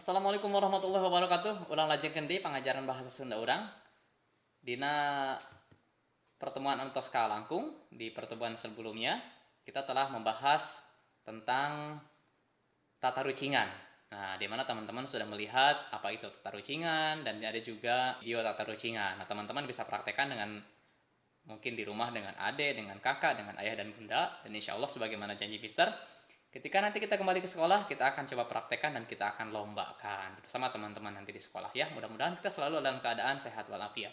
Assalamualaikum warahmatullahi wabarakatuh. Ulang lajengkeun deui pangajaran bahasa Sunda urang. Dina pertemuan antos kalangkung di pertemuan sebelumnya kita telah membahas tentang tata rucingan. Nah, di mana teman-teman sudah melihat apa itu tata rucingan dan ada juga video tata rucingan. Nah, teman-teman bisa praktekkan dengan mungkin di rumah dengan adik, dengan kakak, dengan ayah dan bunda. Dan insya Allah sebagaimana janji Mister, ketika nanti kita kembali ke sekolah, kita akan coba praktekkan dan kita akan lombakan bersama teman-teman nanti di sekolah ya. Mudah-mudahan kita selalu dalam keadaan sehat walafiat.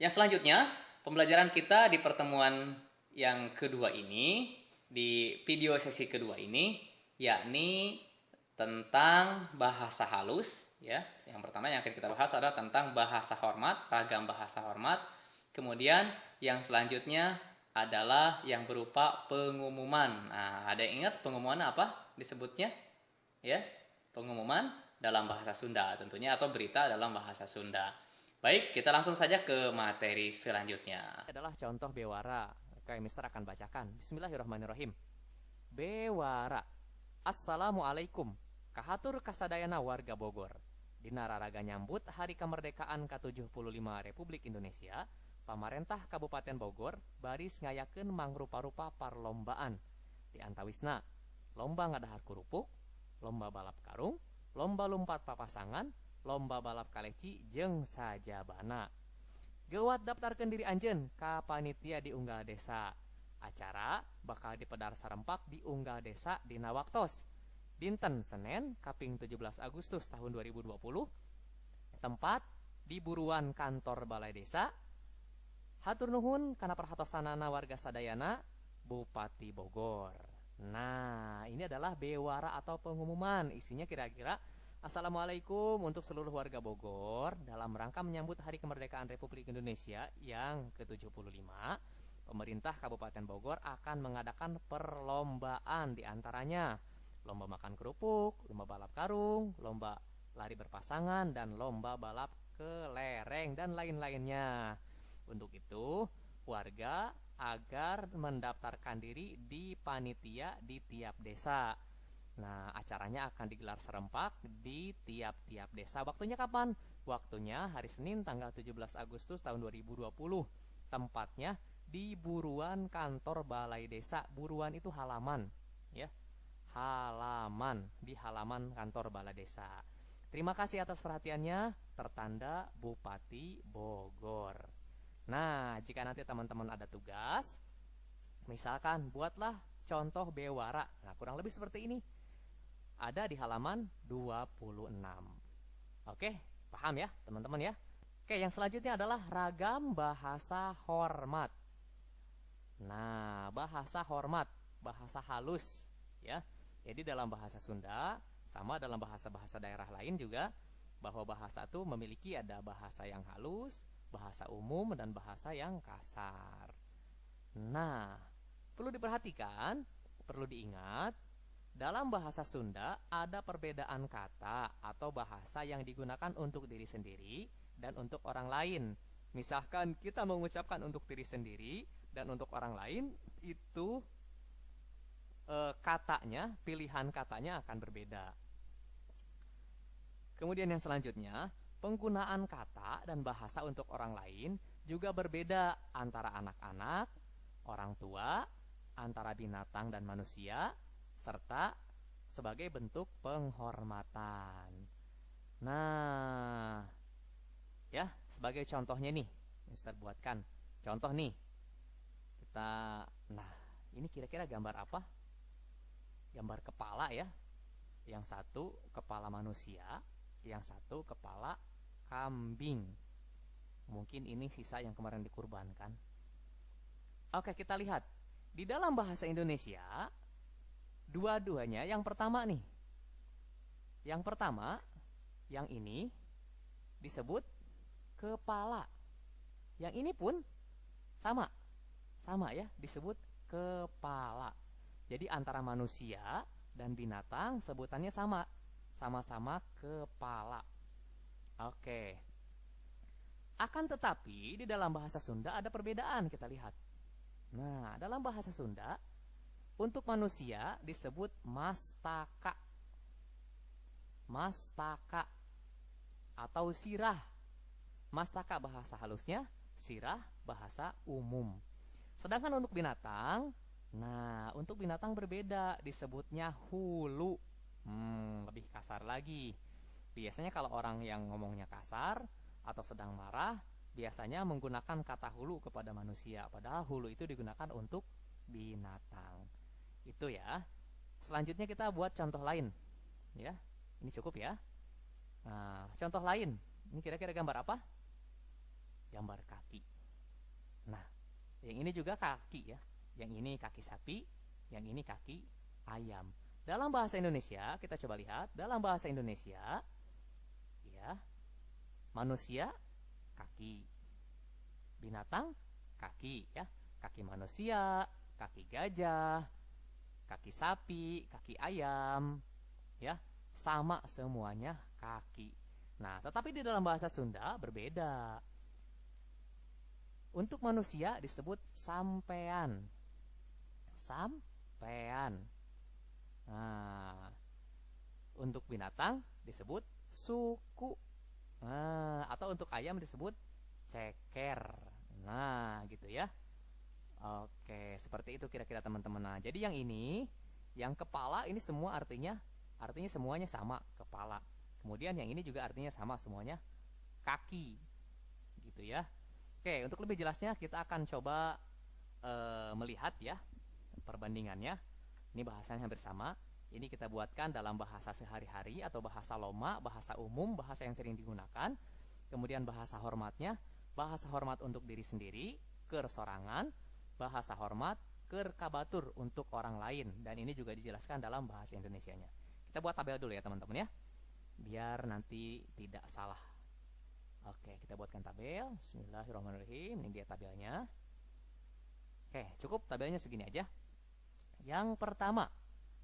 Yang selanjutnya, pembelajaran kita di pertemuan yang kedua ini, di video sesi kedua ini, yakni tentang bahasa halus ya. Yang pertama yang akan kita bahas adalah tentang bahasa hormat, ragam bahasa hormat. Kemudian yang selanjutnya adalah yang berupa pengumuman. Nah, ada yang ingat pengumuman apa disebutnya? Ya, pengumuman dalam bahasa Sunda tentunya atau berita dalam bahasa Sunda. Baik, kita langsung saja ke materi selanjutnya. Adalah contoh bewara. Oke, Mister akan bacakan. Bismillahirrahmanirrahim. Bewara. Assalamualaikum. Kahatur kasadayana warga Bogor. Dina raraga nyambut Hari Kemerdekaan ke-75 Republik Indonesia, pamarentah Kabupaten Bogor baris ngayakeun mangrupa-rupa parlombaan. Di antawisna, lomba ngadahar kurupuk, lomba balap karung, lomba lumpat papasangan, lomba balap kaleci jeung sajabana. Gewat daftarkeun diri anjeun ka panitia di Unggal Desa. Acara bakal dipedar sarempak di Unggal Desa dina waktos dinten Senin kaping 17 Agustus tahun 2020. Tempat di buruan kantor Balai Desa. Hatur nuhun kana perhatosanana warga sadayana, Bupati Bogor. Nah, ini adalah bewara atau pengumuman. Isinya kira-kira Assalamualaikum untuk seluruh warga Bogor. Dalam rangka menyambut Hari Kemerdekaan Republik Indonesia yang ke-75, pemerintah Kabupaten Bogor akan mengadakan perlombaan, diantaranya lomba makan kerupuk, lomba balap karung, lomba lari berpasangan, dan lomba balap kelereng, dan lain-lainnya. Untuk itu, warga agar mendaftarkan diri di panitia di tiap desa. Nah, acaranya akan digelar serempak di tiap-tiap desa. Waktunya kapan? Waktunya hari Senin tanggal 17 Agustus tahun 2020. Tempatnya di buruan kantor Balai Desa. Buruan itu halaman, ya. Halaman, di halaman kantor Balai Desa. Terima kasih atas perhatiannya. Tertanda Bupati Bogor. Nah, jika nanti teman-teman ada tugas, misalkan buatlah contoh bewara. Nah, kurang lebih seperti ini. Ada di halaman 26. Oke, paham ya teman-teman ya? Oke, yang selanjutnya adalah ragam bahasa hormat. Nah, bahasa hormat, bahasa halus ya. Jadi dalam bahasa Sunda, sama dalam bahasa-bahasa daerah lain juga, bahwa bahasa itu memiliki ada bahasa yang halus, bahasa umum, dan bahasa yang kasar. Nah, perlu diperhatikan, perlu diingat, dalam bahasa Sunda ada perbedaan kata atau bahasa yang digunakan untuk diri sendiri dan untuk orang lain. Misalkan kita mengucapkan untuk diri sendiri dan untuk orang lain, itu katanya, pilihan katanya akan berbeda. Kemudian yang selanjutnya, penggunaan kata dan bahasa untuk orang lain juga berbeda antara anak-anak, orang tua, antara binatang dan manusia, serta sebagai bentuk penghormatan. Nah, ya, sebagai contohnya nih, Mister buatkan contoh nih. Nah, ini kira-kira gambar apa? Gambar kepala ya. Yang satu kepala manusia, yang satu kepala kambing. Mungkin ini sisa yang kemarin dikurbankan. Oke, kita lihat. Di dalam bahasa Indonesia, dua-duanya yang pertama nih. Yang pertama, yang ini disebut kepala. Yang ini pun sama. Sama ya, disebut kepala. Jadi antara manusia dan binatang sebutannya sama. Sama-sama kepala. Oke. Akan tetapi di dalam bahasa Sunda ada perbedaan, kita lihat. Nah, dalam bahasa Sunda untuk manusia disebut mastaka. mastaka atau sirah. Mastaka bahasa halusnya, sirah bahasa umum. Sedangkan untuk binatang, nah untuk binatang berbeda, disebutnya hulu. Lebih kasar lagi. Biasanya kalau orang yang ngomongnya kasar atau sedang marah, biasanya menggunakan kata hulu kepada manusia. Padahal hulu itu digunakan untuk binatang. Itu ya. Selanjutnya kita buat contoh lain. Ya, ini cukup ya. Nah, contoh lain. Ini kira-kira gambar apa? Gambar kaki. Nah, yang ini juga kaki ya. Yang ini kaki sapi, yang ini kaki ayam. Dalam bahasa Indonesia, kita coba lihat. Dalam bahasa Indonesia, ya, manusia kaki, binatang kaki ya. Kaki manusia, kaki gajah, kaki sapi, kaki ayam, ya, sama semuanya kaki. Nah, tetapi di dalam bahasa Sunda berbeda. Untuk manusia disebut sampean. Sampean. Nah, untuk binatang disebut suku. Nah, atau untuk ayam disebut ceker. Nah, gitu ya. Oke, seperti itu kira-kira teman-teman. Nah, jadi yang ini, yang kepala ini semua artinya semuanya sama, kepala. Kemudian yang ini juga artinya sama, semuanya kaki. Gitu ya. Oke, untuk lebih jelasnya kita akan coba melihat ya perbandingannya. Ini bahasanya hampir sama. Ini kita buatkan dalam bahasa sehari-hari atau bahasa loma, bahasa umum, bahasa yang sering digunakan. Kemudian bahasa hormatnya, bahasa hormat untuk diri sendiri, keur sorangan, bahasa hormat keur kabatur untuk orang lain. Dan ini juga dijelaskan dalam bahasa Indonesianya. Kita buat tabel dulu ya teman-teman ya, biar nanti tidak salah. Oke, kita buatkan tabel. Bismillahirrahmanirrahim. Ini dia tabelnya. Oke, cukup tabelnya segini aja. Yang pertama,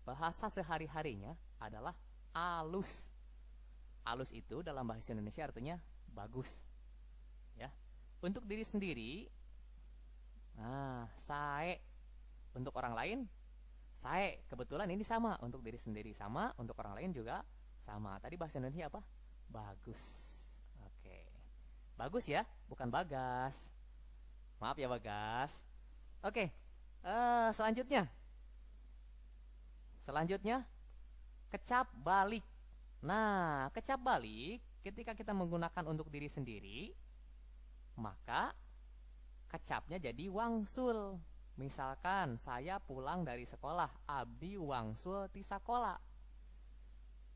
bahasa sehari-harinya adalah alus. Alus itu dalam bahasa Indonesia artinya bagus. Ya. Untuk diri sendiri, sae. Untuk orang lain, sae. Kebetulan ini sama. Untuk diri sendiri sama, untuk orang lain juga sama. Tadi bahasa Indonesia apa? Bagus. Bagus ya, bukan Bagas. Maaf ya Bagas. Oke, selanjutnya kecap balik. Nah, kecap balik ketika kita menggunakan untuk diri sendiri, maka kecapnya jadi wangsul. Misalkan saya pulang dari sekolah, abdi wangsul ti sakola.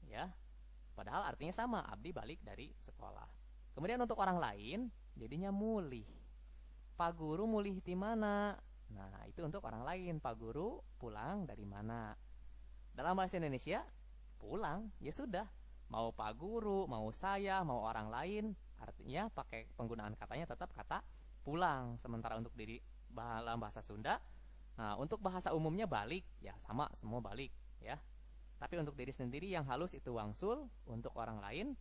Ya, padahal artinya sama, abdi balik dari sekolah. Kemudian untuk orang lain jadinya mulih. Pak guru mulih di mana? Nah, itu untuk orang lain. Pak guru pulang dari mana? Dalam bahasa Indonesia, pulang, ya sudah. Mau Pak guru, mau saya, mau orang lain, artinya pakai penggunaan katanya tetap kata pulang. Sementara untuk diri dalam bahasa Sunda, nah untuk bahasa umumnya balik, ya sama semua balik, ya. Tapi untuk diri sendiri yang halus itu wangsul, untuk orang lain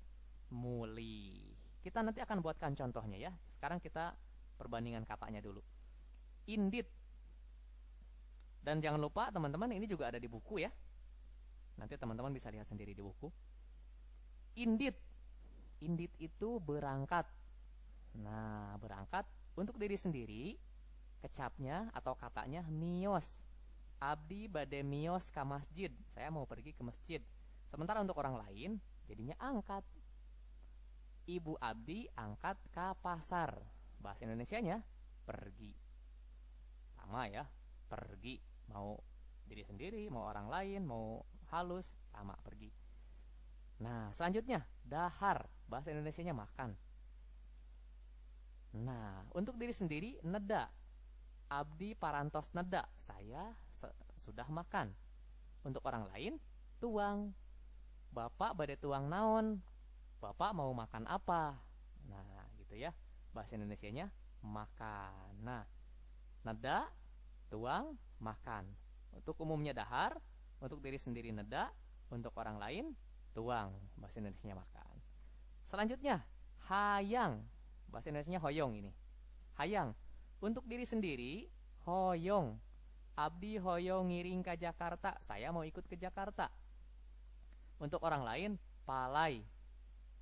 muli. Kita nanti akan buatkan contohnya ya. Sekarang kita perbandingan katanya dulu. Indit. Dan jangan lupa teman-teman, ini juga ada di buku ya. Nanti teman-teman bisa lihat sendiri di buku. Indit. Indit itu berangkat. Nah, berangkat untuk diri sendiri, kecapnya atau katanya mios. Abdi bade mios ka masjid. Saya mau pergi ke masjid. Sementara untuk orang lain, jadinya angkat. Ibu abdi angkat ke pasar. Bahasa Indonesianya pergi. Sama ya, pergi. Mau diri sendiri, mau orang lain, mau halus, sama pergi. Nah, selanjutnya dahar. Bahasa Indonesianya makan. Nah, untuk diri sendiri neda. Abdi parantos neda. Saya sudah makan. Untuk orang lain tuang. Bapak bade tuang naon? Bapak mau makan apa? Nah, gitu ya. Bahasa Indonesianya makan. Nah, neda, tuang, makan. Untuk umumnya dahar, untuk diri sendiri neda, untuk orang lain tuang. Bahasa Indonesianya makan. Selanjutnya, hayang. Bahasa Indonesianya hoyong ini. Hayang. Untuk diri sendiri, hoyong. Abdi hoyong ngiring ke Jakarta. Saya mau ikut ke Jakarta. Untuk orang lain, palai.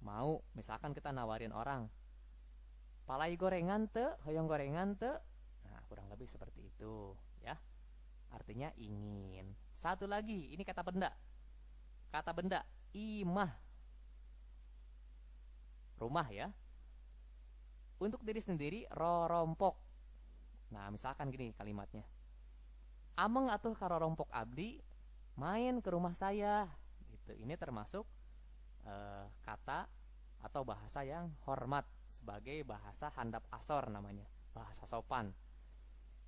Mau misalkan kita nawarin orang, palai gorengan teu, hoyong gorengan teu. Nah, kurang lebih seperti itu ya. Artinya ingin. Satu lagi, ini kata benda. Kata benda, imah. Rumah ya. Untuk diri sendiri, rorompok. Nah, misalkan gini kalimatnya. Ameng atuh karorompok abdi main ke rumah saya. Gitu. Ini termasuk kata atau bahasa yang hormat sebagai bahasa handap asor namanya, bahasa sopan.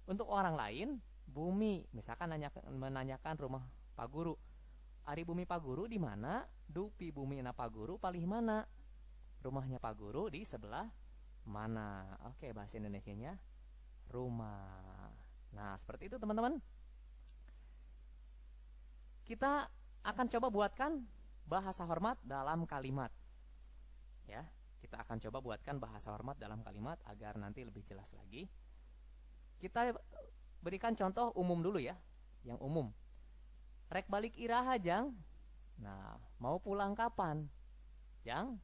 Untuk orang lain, bumi, misalkan menanyakan rumah Pak Guru. Ari bumi Pak Guru di mana? Dupi bumi na Pak Guru palih mana? Rumahnya Pak Guru di sebelah mana? Oke, bahasa Indonesianya rumah. Nah, seperti itu teman-teman. Kita akan coba buatkan bahasa hormat dalam kalimat. Ya, kita akan coba buatkan bahasa hormat dalam kalimat agar nanti lebih jelas lagi. Kita berikan contoh umum dulu ya, yang umum. Rek balik iraha jang. Nah, mau pulang kapan? Jang,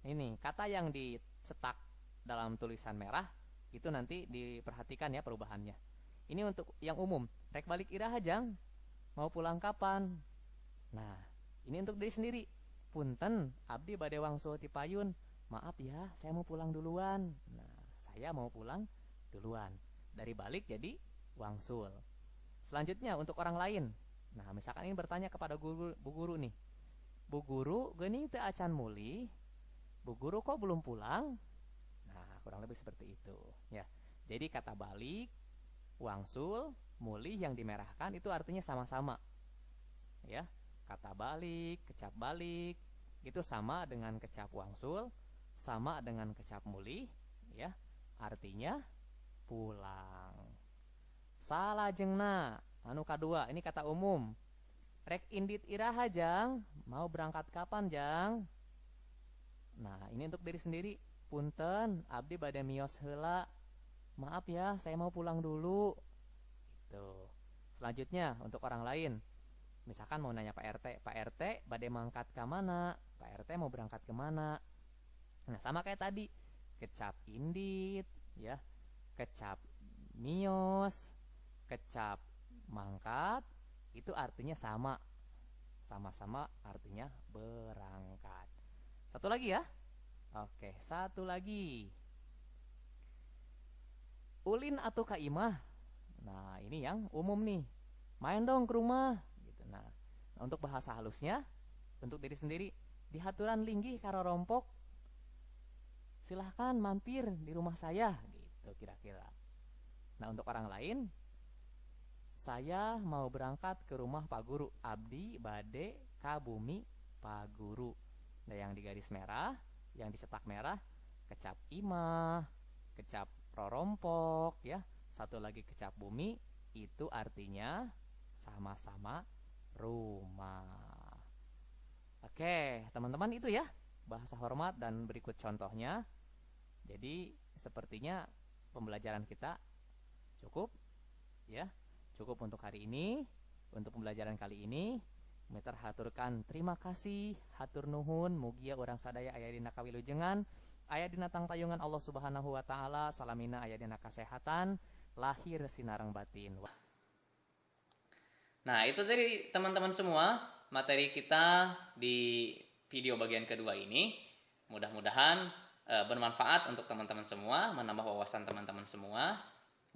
ini kata yang dicetak dalam tulisan merah itu nanti diperhatikan ya perubahannya. Ini untuk yang umum. Rek balik iraha jang. Mau pulang kapan? Nah, ini untuk diri sendiri. Punten, abdi bade wangsul ti payun. Maaf ya, saya mau pulang duluan. Nah, saya mau pulang duluan. Dari balik jadi wangsul. Selanjutnya untuk orang lain. Nah, misalkan ini bertanya kepada bu guru nih. Bu guru, geuning teu acan muli. Bu guru kok belum pulang? Nah, kurang lebih seperti itu, ya. Jadi kata balik, wangsul, muli yang dimerahkan itu artinya sama-sama. Ya. Kata balik, kecap balik itu sama dengan kecap wangsul, sama dengan kecap muli, ya. Artinya pulang. Salajengna anu kadua, ini kata umum. Rek indit iraha jang, mau berangkat kapan jang? Nah, ini untuk diri sendiri. Punten, abdi bade mios heula. Maaf ya, saya mau pulang dulu. Gitu. Selanjutnya untuk orang lain. Misalkan mau nanya Pak RT bade mangkat ke mana? Pak RT mau berangkat ke mana? Nah, sama kayak tadi. Kecap indit, ya. Kecap mios, kecap mangkat, itu artinya sama. Sama-sama artinya berangkat. Satu lagi ya. Oke, satu lagi. Ulin atau kaimah. Nah, ini yang umum nih. Main dong ke rumah. Nah, untuk bahasa halusnya, untuk diri sendiri, di haturan linggih karo rompok, silahkan mampir di rumah saya, gitu kira-kira. Nah, untuk orang lain, saya mau berangkat ke rumah Pak Guru, abdi bade ka bumi Pak Guru. Nah, yang di garis merah, yang dicetak merah, kecap imah, kecap rorompok, ya. Satu lagi kecap bumi, itu artinya sama-sama rumah. Oke, teman-teman itu ya bahasa hormat dan berikut contohnya. Jadi sepertinya pembelajaran kita cukup ya. Cukup untuk hari ini. Untuk pembelajaran kali ini Miter haturkan terima kasih, hatur nuhun, mugia orang sadaya aya dina kawilujengan, aya dina tangtayungan Allah Subhanahu wa taala, salamina aya dina kasehatan, lahir sinareng batin. Nah, itu tadi teman-teman semua materi kita di video bagian kedua ini. Mudah-mudahan bermanfaat untuk teman-teman semua, menambah wawasan teman-teman semua.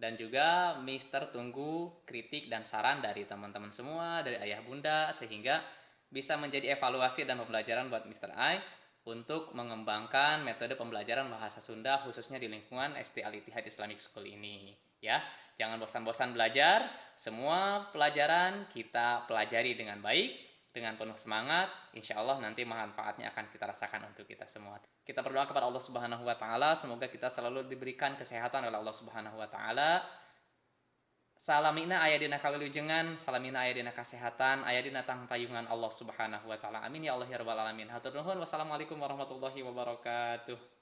Dan juga Mister tunggu kritik dan saran dari teman-teman semua, dari ayah bunda, sehingga bisa menjadi evaluasi dan pembelajaran buat Mister I untuk mengembangkan metode pembelajaran bahasa Sunda khususnya di lingkungan ST Al-Ittihad Islamic School ini. Ya, jangan bosan-bosan belajar. Semua pelajaran kita pelajari dengan baik, dengan penuh semangat. Insya Allah nanti manfaatnya akan kita rasakan untuk kita semua. Kita berdoa kepada Allah Subhanahu wa taala, semoga kita selalu diberikan kesehatan oleh Allah Subhanahu wa taala. Salamina aya dina kawilujengan, salamina aya dina kesehatan, aya dina tangtayungan Allah Subhanahu wa taala. Amin ya Allah ya rabbal alamin. Hatur nuhun. Wassalamualaikum warahmatullahi wabarakatuh.